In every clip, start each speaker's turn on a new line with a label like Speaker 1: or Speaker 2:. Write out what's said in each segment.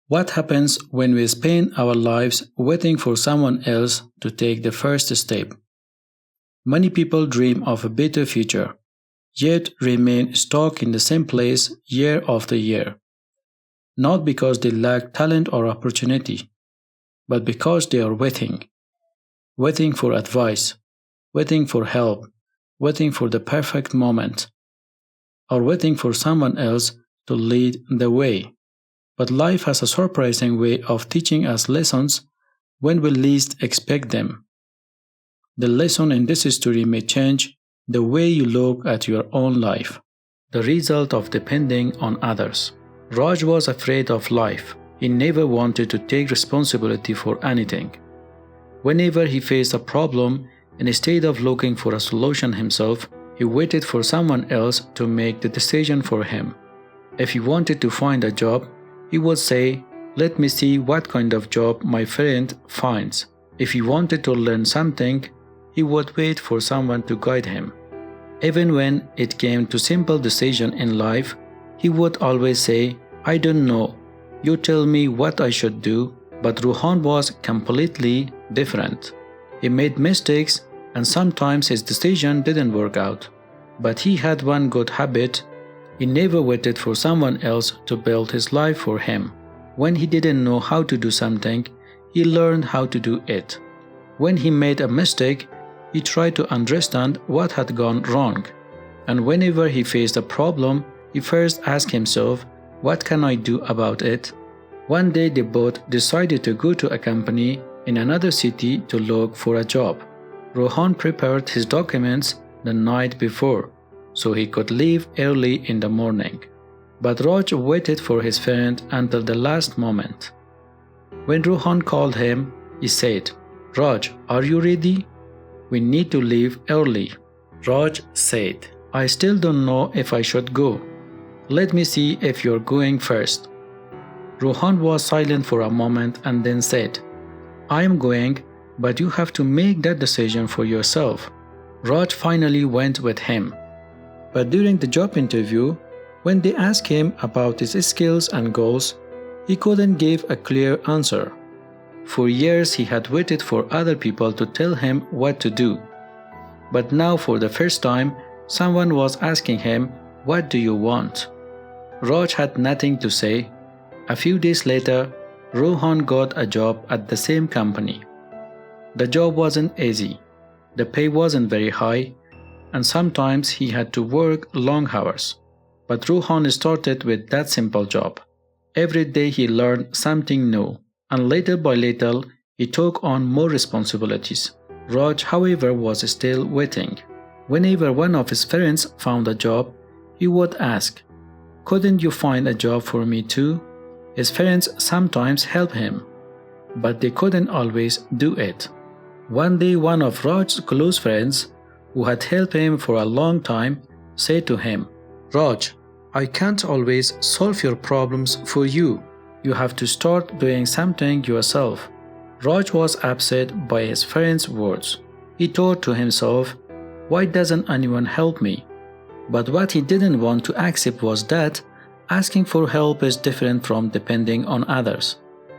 Speaker 1: What happens when we spend our lives waiting for someone else to take the first step? Many people dream of a better future, yet remain stuck in the same place year after year, not because they lack talent or opportunity, but because they are waiting for advice, waiting for help, waiting for the perfect moment, or waiting for someone else to lead the way. But life has a surprising way of teaching us lessons when we least expect them. The lesson in this story may change the way you look at your own life. The result of depending on others. Raj was afraid of life. He never wanted to take responsibility for anything. Whenever he faced a problem, instead of looking for a solution himself, he waited for someone else to make the decision for him. If he wanted to find a job, he would say, "Let me see what kind of job my friend finds." If he wanted to learn something, he would wait for someone to guide him. Even when it came to simple decisions in life, he would always say, "I don't know, you tell me what I should do." But Rohan was completely different. He made mistakes and sometimes his decision didn't work out. But he had one good habit. He never waited for someone else to build his life for him. When he didn't know how to do something, he learned how to do it. When he made a mistake, he tried to understand what had gone wrong. And whenever he faced a problem, he first asked himself, "What can I do about it?" One day they both decided to go to a company in another city to look for a job. Rohan prepared his documents the night before, so he could leave early in the morning. But Raj waited for his friend until the last moment. When Rohan called him, he said, "Raj, are you ready? We need to leave early." Raj said, "I still don't know if I should go. Let me see if you're going first." Rohan was silent for a moment and then said, "I am going, but you have to make that decision for yourself." Raj finally went with him. But during the job interview, when they asked him about his skills and goals, he couldn't give a clear answer. For years he had waited for other people to tell him what to do. But now for the first time, someone was asking him, "What do you want?" Raj had nothing to say. A few days later, Rohan got a job at the same company. The job wasn't easy. The pay wasn't very high, and sometimes he had to work long hours. But Rohan started with that simple job. Every day he learned something new, and little by little he took on more responsibilities. Raj, however, was still waiting. Whenever one of his friends found a job, he would ask, "Couldn't you find a job for me too?" His friends sometimes helped him, but they couldn't always do it. One day one of Raj's close friends, who had helped him for a long time, said to him, "Raj, I can't always solve your problems for you. You have to start doing something yourself." Raj was upset by his friend's words. He thought to himself, "Why doesn't anyone help me?" But what he didn't want to accept was that asking for help is different from depending on others.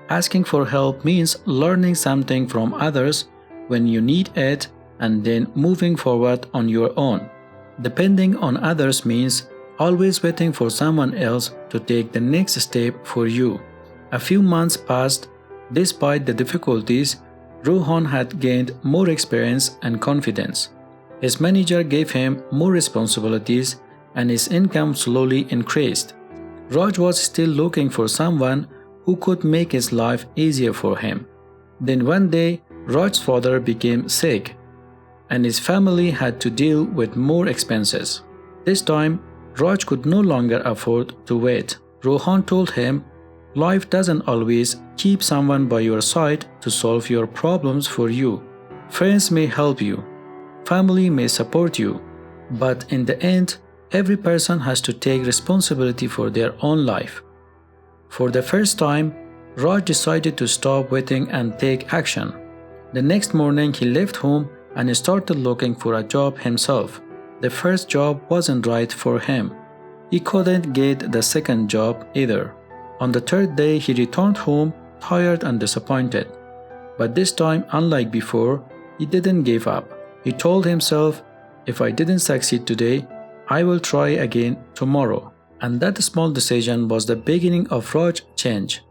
Speaker 1: Asking for help means learning something from others when you need it and then moving forward on your own. Depending on others means always waiting for someone else to take the next step for you. A few months passed. Despite the difficulties, Rohan had gained more experience and confidence. His manager gave him more responsibilities and his income slowly increased. Raj was still looking for someone who could make his life easier for him. Then one day, Raj's father became sick, and his family had to deal with more expenses. This time, Raj could no longer afford to wait. Rohan told him, "Life doesn't always keep someone by your side to solve your problems for you. Friends may help you, family may support you, but in the end, every person has to take responsibility for their own life." For the first time, Raj decided to stop waiting and take action. The next morning he left home and started looking for a job himself. The first job wasn't right for him. He couldn't get the second job either. On the third day, he returned home, tired and disappointed. But this time, unlike before, he didn't give up. He told himself, if I didn't succeed today, I will try again tomorrow. And that small decision was the beginning of Raj's change.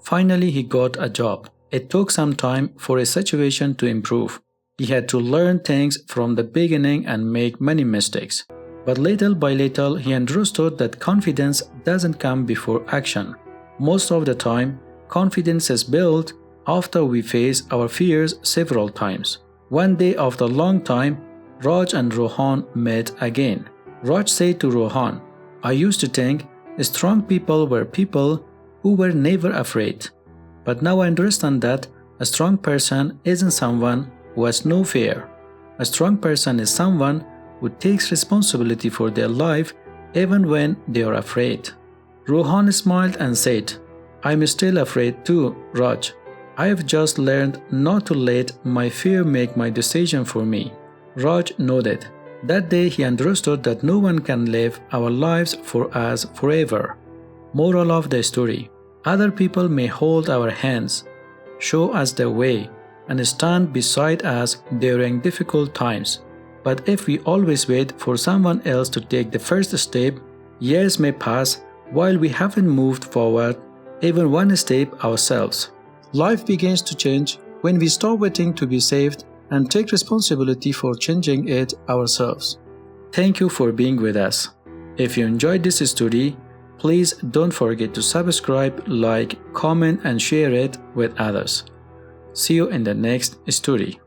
Speaker 1: Finally, he got a job. It took some time for his situation to improve. He had to learn things from the beginning and make many mistakes. But little by little, he understood that confidence doesn't come before action. Most of the time, confidence is built after we face our fears several times. One day after a long time, Raj and Rohan met again. Raj said to Rohan, I used to think strong people were people who were never afraid. But now I understand that a strong person isn't someone who has no fear. A strong person is someone who takes responsibility for their life even when they are afraid. Rohan smiled and said, I'm still afraid too, Raj. I have just learned not to let my fear make my decision for me. Raj nodded. That day he understood that no one can live our lives for us forever. Moral of the story: other people may hold our hands, show us the way, and stand beside us during difficult times. But if we always wait for someone else to take the first step, years may pass while we haven't moved forward even one step ourselves. Life begins to change when we stop waiting to be saved and take responsibility for changing it ourselves. Thank you for being with us. If you enjoyed this story, please don't forget to subscribe, like, comment and share it with others. See you in the next story.